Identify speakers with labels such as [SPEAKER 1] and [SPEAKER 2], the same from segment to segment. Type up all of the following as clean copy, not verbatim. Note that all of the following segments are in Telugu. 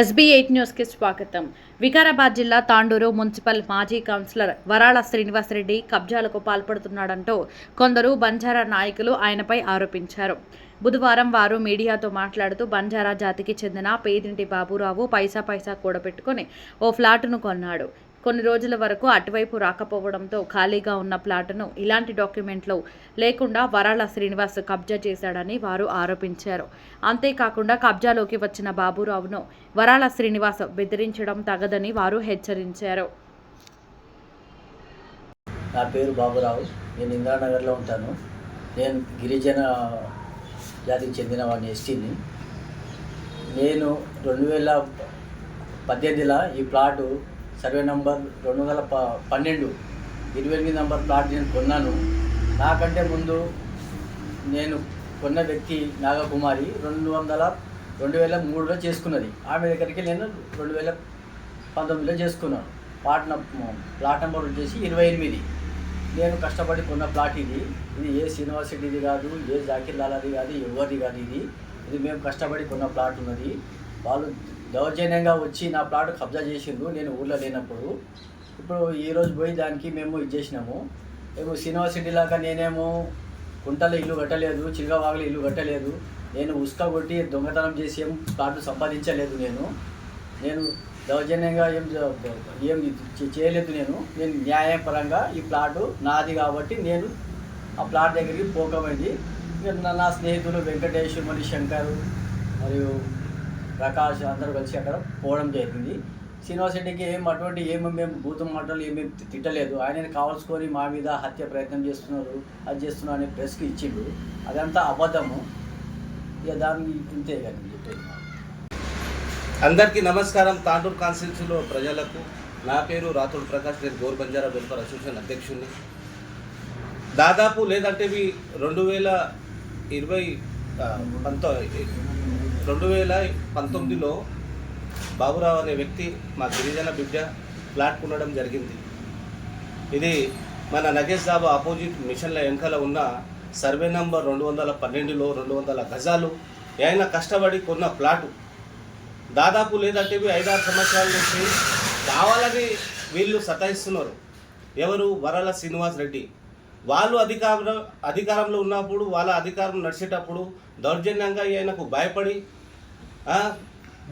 [SPEAKER 1] SB8 న్యూస్కి స్వాగతం. వికారాబాద్ జిల్లా తాండూరు మున్సిపల్ మాజీ కౌన్సిలర్ వరాళ శ్రీనివాసరెడ్డి కబ్జాలకు పాల్పడుతున్నాడంటూ కొందరు బంజారా నాయకులు ఆయనపై ఆరోపించారు. బుధవారం వారు మీడియాతో మాట్లాడుతూ బంజారా జాతికి చెందిన పేదింటి బాబురావు పైసా కూడబెట్టుకుని ఓ ఫ్లాటును కొన్నాడు. కొన్ని రోజుల వరకు అటువైపు రాకపోవడంతో ఖాళీగా ఉన్న ప్లాటును ఇలాంటి డాక్యుమెంట్లు లేకుండా వరాళ శ్రీనివాస్ కబ్జా చేశాడని వారు ఆరోపించారు. అంతేకాకుండా కబ్జాలోకి వచ్చిన బాబురావును వరాళ శ్రీనివాస్ బెదిరించడం తగదని వారు హెచ్చరించారు.
[SPEAKER 2] నా పేరు బాబురావు. నేను ఇందిరానగర్లో ఉంటాను. నేను గిరిజన జాతికి చెందిన వాడిని, ఎస్టీని. నేను 2018లో ఈ ప్లాటు సర్వే నంబర్ 212 28 నంబర్ ప్లాట్ నేను కొన్నాను. నాకంటే ముందు నేను కొన్న వ్యక్తి నాగకుమారి 2003లో చేసుకున్నది. ఆమె దగ్గరికి నేను 2019లో చేసుకున్నాను. ప్లాట్ నెంబర్ వచ్చేసి 28. నేను కష్టపడి కొన్న ప్లాట్ ఇది ఏ యూనివర్సిటీది కాదు, ఏ జాకీర్ లాలాది కాదు, ఎవరిది కాదు. ఇది మేము కష్టపడి కొన్న ప్లాట్ ఉన్నది. వాళ్ళు దౌర్జన్యంగా వచ్చి నా ప్లాట్ కబ్జా చేసిండ్రు నేను ఊళ్ళో లేనప్పుడు. ఇప్పుడు ఈరోజు పోయి దానికి మేము చేసినాము. మేము యూనివర్సిటీ లాగా నేనేమో కుంటలో ఇల్లు కట్టలేదు, చిల్గవాగులో ఇల్లు కట్టలేదు. నేను ఉసుక కొట్టి దొంగతనం చేసి ఏం ప్లాట్ సంపాదించలేదు. నేను దౌర్జన్యంగా ఏం చేయలేదు. నేను న్యాయపరంగా ఈ ప్లాటు నాది కాబట్టి నేను ఆ ప్లాట్ దగ్గరికి పోకమైంది. నా స్నేహితులు వెంకటేష్, మణిశంకర్ మరియు ప్రకాష్ అందరూ కలిసి అక్కడ పోవడం జరిగింది. యూనివర్సిటీకి మేము భూతం మాటలు ఏమేమి తిట్టలేదు. ఆయన కావాల్సుకొని మా మీద హత్య ప్రయత్నం చేస్తున్నారు, అది చేస్తున్నారు అని ప్రెస్కి ఇచ్చిండు. అదంతా అబద్ధము. ఇక దాన్ని ఇంతే కానీ చెప్పేది.
[SPEAKER 3] అందరికీ నమస్కారం. తాండూరు కాన్స్టిట్యూన్సీలో ప్రజలకు నా పేరు రాతుల్ ప్రకాష్. నేను గోర్ బంజారా వెల్ఫేర్ అసోసియేషన్ అధ్యక్షుడిని. దాదాపు లేదంటే 2019లో బాబురావు అనే వ్యక్తి మా గిరిజన బిడ్డ ప్లాట్ కొనడం జరిగింది. ఇది మన నగేష్ దాబా ఆపోజిట్ మిషన్ల వెనకాల ఉన్న సర్వే నంబర్ 212లో 200 గజాలు ఆయన కష్టపడి కొన్న ప్లాటు. దాదాపు లేదంటే 5-6 సంవత్సరాల నుంచి కావాలని వీళ్ళు సతాయిస్తున్నారు. ఎవరు? వరాళ శ్రీనివాస్ రెడ్డి. వాళ్ళు అధికారంలో ఉన్నప్పుడు, వాళ్ళ అధికారం నడిచేటప్పుడు దౌర్జన్యంగా ఆయనకు భయపడి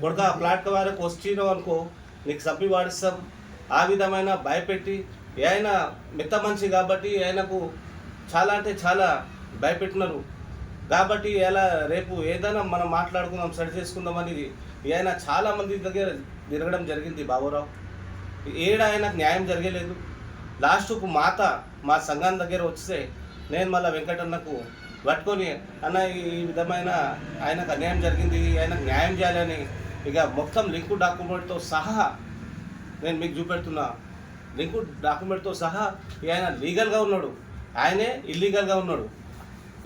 [SPEAKER 3] బుడక ప్లాట్ వరకు వచ్చినావు అనుకో నీకు చంపి వాడిస్తాం, ఆ విధమైన భయపెట్టి ఆయన మిత్త మనిషి కాబట్టి ఆయనకు చాలా అంటే చాలా భయపెట్టినారు. కాబట్టి ఎలా రేపు ఏదైనా మనం మాట్లాడుకుందాం, సరి చేసుకుందామని ఆయన చాలామంది దగ్గర తిరగడం జరిగింది. బాబురావు ఆయనకు న్యాయం జరగలేదు. లాస్ట్కు మా సంఘం దగ్గర వస్తే నేను మళ్ళీ వెంకటన్నకు పట్టుకొని అన్న ఈ విధమైన ఆయనకు అన్యాయం జరిగింది, ఆయనకు న్యాయం చేయాలని ఇక మొత్తం లింకు డాక్యుమెంట్తో సహా నేను మీకు చూపెడుతున్నా. లింకు డాక్యుమెంట్తో సహా ఆయన లీగల్గా ఉన్నాడు, ఆయనే ఇల్లీగల్గా ఉన్నాడు.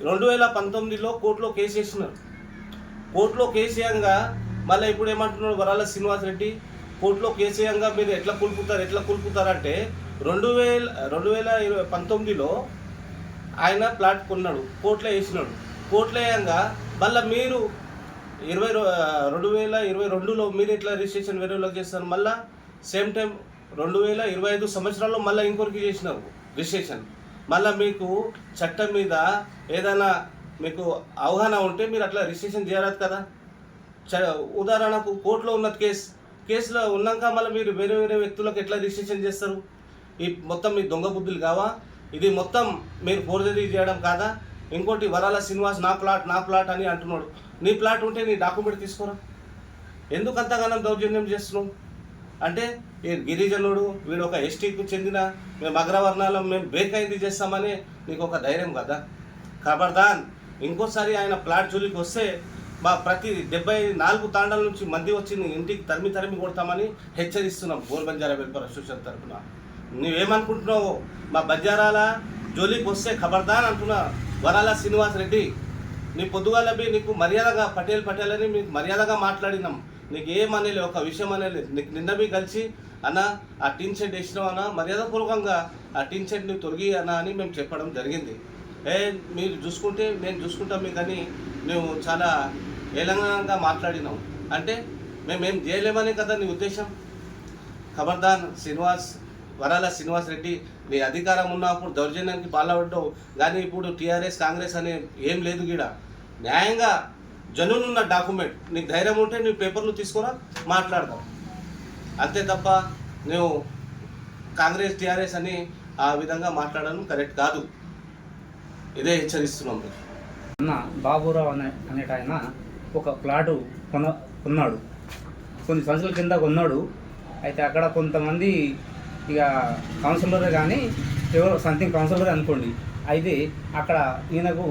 [SPEAKER 3] 2019లో కోర్టులో కేసు వేసినారు. కోర్టులో కేసు వేయంగా మళ్ళీ ఇప్పుడు ఏమంటున్నాడు వరాళ శ్రీనివాస్ రెడ్డి, కోర్టులో కేసు వేయంగా మీరు ఎట్లా కూల్పుతారంటే 2019లో ఆయన ప్లాట్ కొన్నాడు, కోర్టులో వేసినాడు. కోర్టులో వేయంగా మళ్ళీ మీరు 2022లో మీరు ఎట్లా రిజిస్ట్రేషన్ వేరేలోకి చేస్తారు. మళ్ళీ సేమ్ టైం 2025 సంవత్సరాల్లో మళ్ళీ ఇంకొకరికి చేసినారు రిజిస్ట్రేషన్. మళ్ళీ మీకు చట్టం మీద ఏదైనా మీకు అవగాహన ఉంటే మీరు అట్లా రిజిస్ట్రేషన్ చేయరాదు కదా. ఉదాహరణకు కోర్టులో ఉన్న కేసులో ఉన్నాక మళ్ళీ మీరు వేరే వ్యక్తులకు ఎట్లా రిజిస్ట్రేషన్ చేస్తారు? ఈ మొత్తం మీ దొంగ బుద్ధులు కావా? ఇది మొత్తం మీరు ఫోర్జరీ చేయడం కాదా? ఇంకోటి వరాళ శ్రీనివాస్ నా ప్లాట్ అని అంటున్నాడు. నీ ప్లాట్ ఉంటే నీ డాక్యుమెంట్ తీసుకోరా. ఎందుకు అంతగానం దౌర్జన్యం చేస్తున్నావు? అంటే ఈ గిరిజనుడు వీడు ఒక ఎస్టీకి చెందిన మేము అగ్రవర్ణాలం మేము బేకైంది చేస్తామని నీకు ఒక ధైర్యం కదా. ఖబర్దాన్ ఇంకోసారి ఆయన ప్లాట్ జోలికి వస్తే మా ప్రతి 74 తాండాల నుంచి మంది వచ్చి ఇంటికి తరిమి కొడతామని హెచ్చరిస్తున్నాం గోర్ బంజారా వెల్ఫేర్ అసోసియేషన్ తరఫున. నువ్వేమనుకుంటున్నావు? మా బంజారాల జోలికి వస్తే ఖబర్దాన్ అంటున్నా వరాళ శ్రీనివాస్ రెడ్డి. నీ పొద్దుగాల నీకు మర్యాదగా పటేల్ అని మీకు మర్యాదగా మాట్లాడినాం. నీకు ఏమనేది ఒక విషయం అనేది నీకు నిన్న కలిసి అన్న ఆ టీన్ షెడ్ వేసినావు అన్న, మర్యాదపూర్వకంగా ఆ టీన్ షెడ్ని తొలగి అన్న అని మేము చెప్పడం జరిగింది. మీరు చూసుకుంటే నేను చూసుకుంటాం మీకు అని నువ్వు చాలా ఏలంగా మాట్లాడినావు. అంటే మేమేం చేయలేమనే కదా నీ ఉద్దేశం? ఖబర్దార్ వరాల శ్రీనివాస్ రెడ్డి, నీ అధికారం ఉన్నప్పుడు దౌర్జన్యానికి పాల్పడ్డావు, కానీ ఇప్పుడు టీఆర్ఎస్ కాంగ్రెస్ అనే ఏం లేదు గీడ. న్యాయంగా జనునున్న డాక్యుమెంట్, నీకు ధైర్యం ఉంటే నీ పేపర్లు తీసుకురా, మాట్లాడదాం. అంతే తప్ప నువ్వు కాంగ్రెస్ టీఆర్ఎస్ అని ఆ విధంగా మాట్లాడడం కరెక్ట్ కాదు. ఇదే హెచ్చరిస్తున్నాం.
[SPEAKER 4] అన్న బాబురావు అనేట ఆయన ఒక ప్లాటు కొన్నాడు, కొన్ని సంవత్సరాల కింద కొన్నాడు. అయితే అక్కడ కొంతమంది ఇక కౌన్సిలరే కానీ ఎవరో సంథింగ్ కౌన్సిలరే అనుకోండి, అయితే అక్కడ ఈయనకు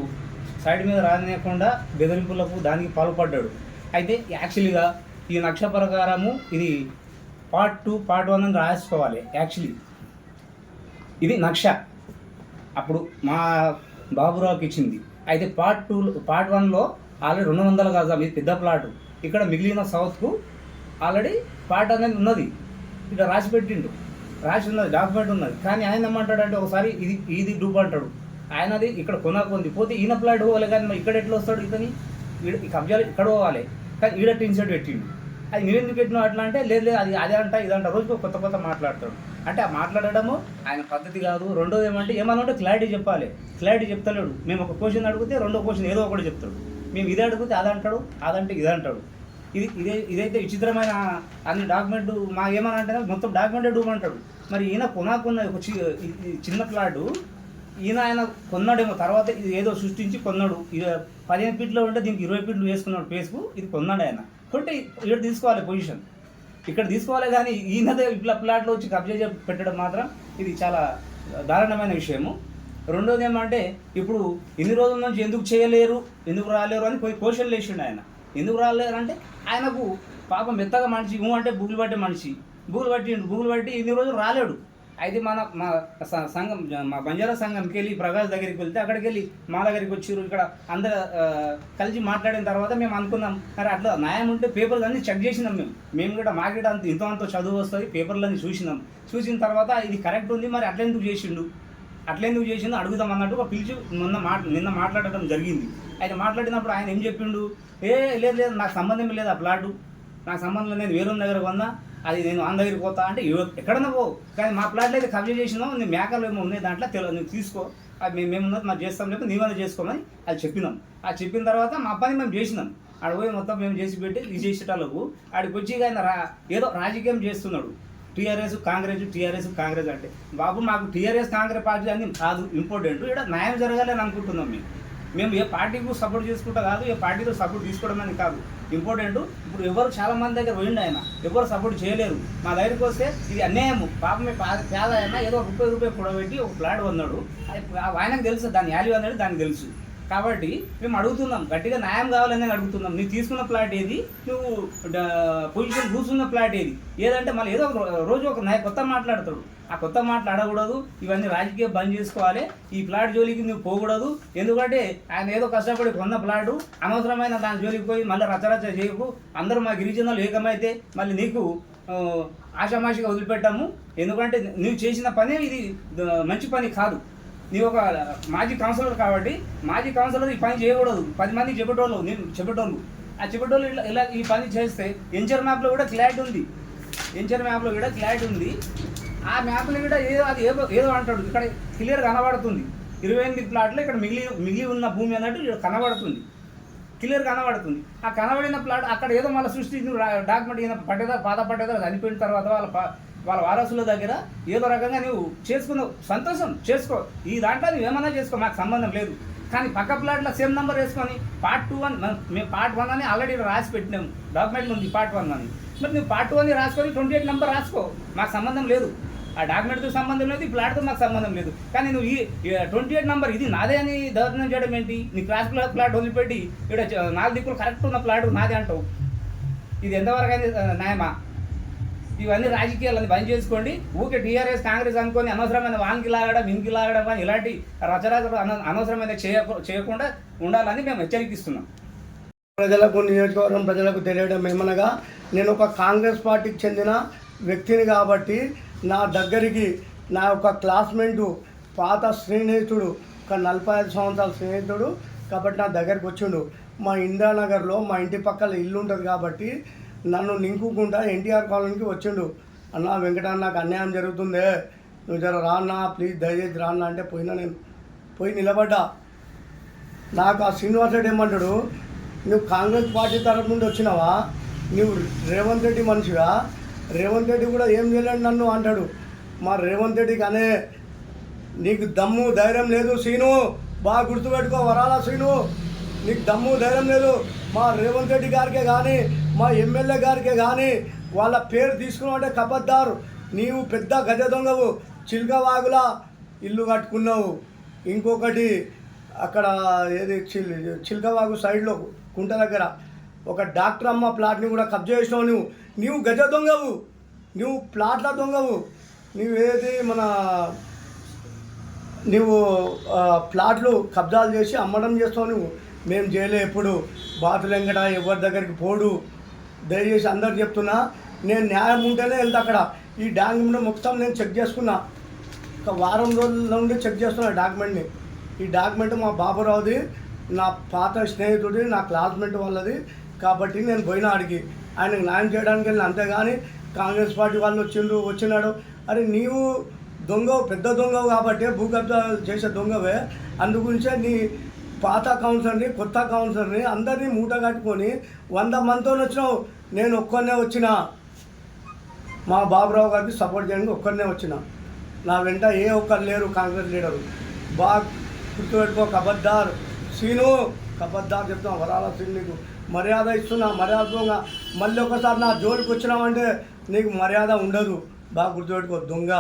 [SPEAKER 4] సైడ్ మీద రానియకుండా బెదిరింపులకు దానికి పాల్పడ్డాడు. అయితే యాక్చువల్గా ఈ నక్ష ప్రకారము ఇది పార్ట్ 2 పార్ట్ 1 అని రాసుకోవాలి. యాక్చువల్లీ ఇది నక్ష అప్పుడు మా బాబురావుకి ఇచ్చింది. అయితే పార్ట్ 1లో ఆల్రెడీ 200 గజాలు ఇది పెద్ద ప్లాటు. ఇక్కడ మిగిలిన సౌత్కు ఆల్రెడీ పార్ట్ అనేది ఉన్నది, ఇక్కడ రాసి పెట్టిండు, రాసి ఉన్నది, డాక్యుమెంట్ ఉన్నది. కానీ ఆయన ఏమంటాడంటే ఒకసారి ఇది డూబ్ అంటాడు. ఆయనది ఇక్కడ కొనాకుంది పోతే ఈయన ప్లాట్ పోవాలి, కానీ ఇక్కడ ఎట్లా వస్తాడు? ఇతని ఈ కబ్జాలు ఇక్కడ పోవాలి, కానీ ఈడ టీన్షర్ట్ పెట్టిండు. అది నువ్వెందుకు పెట్టినావు అట్లా అంటే లేదు అది అదే అంట ఇదంట, రోజుకు కొత్త మాట్లాడతాడు. అంటే ఆ మాట్లాడడము ఆయన పద్ధతి కాదు. రెండోది ఏమంటే ఏమన్నా క్లారిటీ చెప్పాలి, క్లారిటీ చెప్తలేడు. మేము ఒక క్వశ్చన్ అడిగితే రెండో క్వశ్చన్ ఏదో ఒకటి చెప్తాడు. మేము ఇది అడిగితే అదంటాడు, అదంటే ఇదంటాడు. ఇదైతే విచిత్రమైన అన్ని డాక్యుమెంట్ మా ఏమని అంటే మొత్తం డాక్యుమెంటే డూమంటాడు. మరి ఈయన కొనాకున్న ఒక చిన్న ప్లాటు ఆయన కొన్నాడేమో, తర్వాత ఇది ఏదో సృష్టించి కొన్నాడు. 15 ఫీట్లో ఉంటే దీనికి 20 ఫీట్లు వేసుకున్నాడు పేసుకు, ఇది కొన్నాడు ఆయన. కొంటే ఇక్కడ తీసుకోవాలి పొజిషన్, ఇక్కడ తీసుకోవాలి. కానీ ఈయనదే ఇట్లా ప్లాట్లో వచ్చి కబ్జా పెట్టడం మాత్రం ఇది చాలా దారుణమైన విషయము. రెండోది ఏమంటే ఇప్పుడు ఇన్ని రోజుల నుంచి ఎందుకు చేయలేరు, ఎందుకు రాలేరు అని పోయి క్వశ్చన్లు వేసిండు ఆయన. ఎందుకు రాలేరు అంటే ఆయనకు పాపం మెత్తగా మనిషి అంటే బుగులు పట్టే మనిషి, బుగులు పట్టి ఇన్ని రోజులు రాలేడు. అయితే మా సంఘం మా బంజారా సంఘంకి వెళ్ళి ప్రకాష్ దగ్గరికి వెళ్తే అక్కడికి వెళ్ళి మా దగ్గరికి వచ్చారు. ఇక్కడ అందరు కలిసి మాట్లాడిన తర్వాత మేము అనుకున్నాం, మరి అట్లా న్యాయం ఉంటే పేపర్లు అన్నీ చెక్ చేసినాం. మేము కూడా మాకు అంత ఇంతో చదువు వస్తుంది, పేపర్లన్నీ చూసిన తర్వాత ఇది కరెక్ట్ ఉంది, మరి అట్లెందుకు చేసిండు అడుగుదాం అన్నట్టుగా పిలిచి నిన్న మాట్లాడటం జరిగింది. అయితే మాట్లాడినప్పుడు ఆయన ఏం చెప్పిండు, లేదు నాకు సంబంధం లేదు, ఆ ప్లాటు నాకు సంబంధం లేదు, నేను వేరే దగ్గర కొన్నా, అది నేను ఆన్ దగ్గరికి పోతా అంటే ఎక్కడన్నా పో, కానీ మా ప్లాట్లో అయితే కబ్జా చేసినావు, నీ మేకలు ఏమో ఉన్నాయి దాంట్లో నువ్వు తీసుకో, అది మేమున్నది మాకు చేస్తాం, లేకపోతే నీవన్నా చేసుకోమని అది చెప్పినాం. అది చెప్పిన తర్వాత మా పని మేము చేసినాం. ఆడ పోయి మొత్తం మేము చేసి పెట్టి ఇది చేసేటాలకు ఆడికి వచ్చి ఆయన ఏదో రాజకీయం చేస్తున్నాడు. టీఆర్ఎస్ కాంగ్రెస్ అంటే బాబు మాకు టీఆర్ఎస్ కాంగ్రెస్ పార్టీ అని కాదు ఇంపార్టెంట్, ఇక్కడ న్యాయం జరగాలని అనుకుంటున్నాం. మేము ఏ పార్టీకి సపోర్ట్ చేసుకుంటా కాదు, ఏ పార్టీతో సపోర్ట్ తీసుకోవడం అని కాదు ఇంపార్టెంట్. ఇప్పుడు ఎవరు చాలా మంది దగ్గర పోయిండు ఆయన, ఎవరు సపోర్ట్ చేయలేరు. మా దగ్గరికి వస్తే ఇది అన్యాయము, పాపమే పేద అయినా ఏదో రూపాయి కూడబెట్టి ఒక ప్లాట్ కొన్నాడు, ఆయనకు తెలుసు దాని వాల్యూ అనేది దానికి తెలుసు. కాబట్టి మేము అడుగుతున్నాం, గట్టిగా న్యాయం కావాలని అడుగుతున్నాం. నువ్వు తీసుకున్న ప్లాట్ ఏది, నువ్వు పొజిషన్ కూర్చున్న ప్లాట్ ఏదంటే మళ్ళీ ఏదో రోజు ఒక కొత్త మాట్లాడతాడు. ఆ కొత్త మాట్లాడకూడదు, ఇవన్నీ రాజకీయం బంద్ చేసుకోవాలి. ఈ ప్లాట్ జోలికి నువ్వు పోకూడదు. ఎందుకంటే ఆయన ఏదో కష్టపడి కొన్న ప్లాటు, అనవసరమైన దాని జోలికి పోయి మళ్ళీ రచరచ చేయకు. అందరూ మా గిరిజనులు ఏకమైతే మళ్ళీ నీకు ఆషామాషిగా వదిలిపెట్టాము. ఎందుకంటే నువ్వు చేసిన పనే ఇది మంచి పని కాదు. నీవు ఒక మాజీ కౌన్సిలర్ కాబట్టి మాజీ కౌన్సిలర్ ఈ పని చేయకూడదు. 10 మందికి చెప్పేటోళ్ళు ఆ చెప్పేటోళ్ళు ఇలా ఈ పని చేస్తే ఎంచర్ మ్యాప్లో కూడా క్లారిటీ ఉంది. ఆ మ్యాప్లో కూడా ఏదో అంటాడు, ఇక్కడ క్లియర్ కనబడుతుంది. 28 ప్లాట్లు ఇక్కడ మిగిలి ఉన్న భూమి అన్నట్టు ఇక్కడ కనబడుతుంది, క్లియర్ కనబడుతుంది. ఆ కనబడిన ప్లాట్ అక్కడ ఏదో మళ్ళీ సృష్టించి డాక్యుమెంట్ ఈయన పాత పట్టేదారు చనిపోయిన తర్వాత వాళ్ళ వారసుల దగ్గర ఏదో రకంగా నువ్వు చేసుకున్నావు, సంతోషం చేసుకో. ఈ దాంట్లో నువ్వు ఏమన్నా చేసుకో, మాకు సంబంధం లేదు. కానీ పక్క ప్లాట్లో సేమ్ నెంబర్ వేసుకొని పార్ట్ 2 అని మేము పార్ట్ 1 అని ఆల్రెడీ రాసి పెట్టినాము, డాక్యుమెంట్లు ఉంది పార్ట్ 1 అని. మరి నువ్వు పార్ట్ 2 అని రాసుకొని 28 నెంబర్ రాసుకో, మాకు సంబంధం లేదు. ఆ డాక్యుమెంట్తో సంబంధం లేదు, ఈ ప్లాట్తో మాకు సంబంధం లేదు. కానీ నువ్వు ఈ 28 నెంబర్ ఇది నాదే అని దౌర్జన్యం చేయడం ఏంటి? నీ క్రాస్ ప్లాట్ వదిలిపెట్టి ఇక్కడ 4 దిక్కులు కరెక్ట్ ఉన్న ప్లాట్ నాదే అంటావు. ఇది ఎంతవరకు అయితే న్యాయమా? ఇవన్నీ రాజకీయాలని బంద్ చేసుకోండి. ఊకే టీఆర్ఎస్ కాంగ్రెస్ అనుకొని అనవసరమైన వానికి లాగడం ఇంకి లాగడం అని ఇలాంటి రచరచలు అనవసరమైన చేయకుండా ఉండాలని మేము హెచ్చరికిస్తున్నాం.
[SPEAKER 5] ప్రజలకు, నియోజకవర్గం ప్రజలకు తెలియడం ఏమనగా, నేను ఒక కాంగ్రెస్ పార్టీకి చెందిన వ్యక్తిని కాబట్టి నా దగ్గరికి నా యొక్క క్లాస్మేటు పాత స్నేహితుడు, ఒక 45 సంవత్సరాల స్నేహితుడు కాబట్టి నా దగ్గరికి వచ్చిండు. మా ఇందిరానగర్లో మా ఇంటి పక్కల ఇల్లు ఉంటుంది కాబట్టి నన్ను నింకుకుంటా ఎన్టీఆర్ కాలనీకి వచ్చిండు. అన్న వెంకటన్న నాకు అన్యాయం జరుగుతుందే, నువ్వు జర రాన్నా ప్లీజ్ దయచేసి రాన్నా అంటే పోయినా. నేను పోయి నిలబడ్డా. నాకు ఆ శ్రీనివాస్ రెడ్డి ఏమంటాడు, నువ్వు కాంగ్రెస్ పార్టీ తరఫు నుండి వచ్చినావా, నువ్వు రేవంత్ రెడ్డి మనిషిగా, రేవంత్ రెడ్డి కూడా ఏం చేయలేడు నన్ను అంటాడు. మా రేవంత్ రెడ్డికి అనే నీకు దమ్ము ధైర్యం లేదు శ్రీను, బాగా గుర్తుపెట్టుకో వరాల శ్రీను, నీకు దమ్ము ధైర్యం లేదు. మా రేవంత్ రెడ్డి గారికే కానీ మా ఎమ్మెల్యే గారికే కానీ వాళ్ళ పేరు తీసుకున్నావు అంటే కబద్దారు. నీవు పెద్ద గజ దొంగవు, చిల్కవాగులా ఇల్లు కట్టుకున్నావు. ఇంకొకటి అక్కడ ఏది చిల్కవాగు సైడ్లో కుంట దగ్గర ఒక డాక్టర్ అమ్మ ప్లాట్ని కూడా కబ్జా చేసినావు. నువ్వు గజ దొంగవు, నువ్వు ప్లాట్ల దొంగవు. నువ్వేది నువ్వు ప్లాట్లు కబ్జాలు చేసి అమ్మడం చేస్తావు. నువ్వు మేము చేయలే ఎప్పుడు బాతులు వెంకట ఎవరి దగ్గరికి పోడు. దయచేసి అందరు చెప్తున్నా, నేను న్యాయం ఉంటేనే వెళ్తా అక్కడ. ఈ డాక్యుమెంట్ మొత్తం నేను చెక్ చేసుకున్నా, ఒక వారం రోజుల నుండి చెక్ చేస్తున్నా డాక్యుమెంట్ని. ఈ డాక్యుమెంట్ మా బాబురావుది, నా పాత స్నేహితుడి, నా క్లాస్మేట్ వాళ్ళది. కాబట్టి నేను పోయినా ఆడికి ఆయనకు న్యాయం చేయడానికి వెళ్ళిన. అంతేగాని కాంగ్రెస్ పార్టీ వాళ్ళు వచ్చినాడు. అరే నీవు దొంగవు, పెద్ద దొంగవు కాబట్టి భూ కబ్జా చేసే దొంగవే. అందుగురించే నీ పాత కౌన్సిలర్ని కొత్త కౌన్సిలర్ని అందరినీ మూట కట్టుకొని 100 మందితో వచ్చినావు. నేను ఒక్కనే వచ్చిన, మా బాబురావు గారికి సపోర్ట్ చేయడానికి ఒక్కనే వచ్చిన. నా వెంట ఏ ఒక్కరు లేరు కాంగ్రెస్ లీడరు. బాగా గుర్తుపెట్టుకో కబద్దార్ సీను, కబద్దార్ చెప్తున్నా వరాల సీను. నీకు మర్యాద ఇస్తున్నా, మర్యాదగా మళ్ళీ ఒకసారి నా జోలికి వచ్చినావంటే నీకు మర్యాద ఉండదు. బాగా గుర్తుపెట్టుకో దొంగ.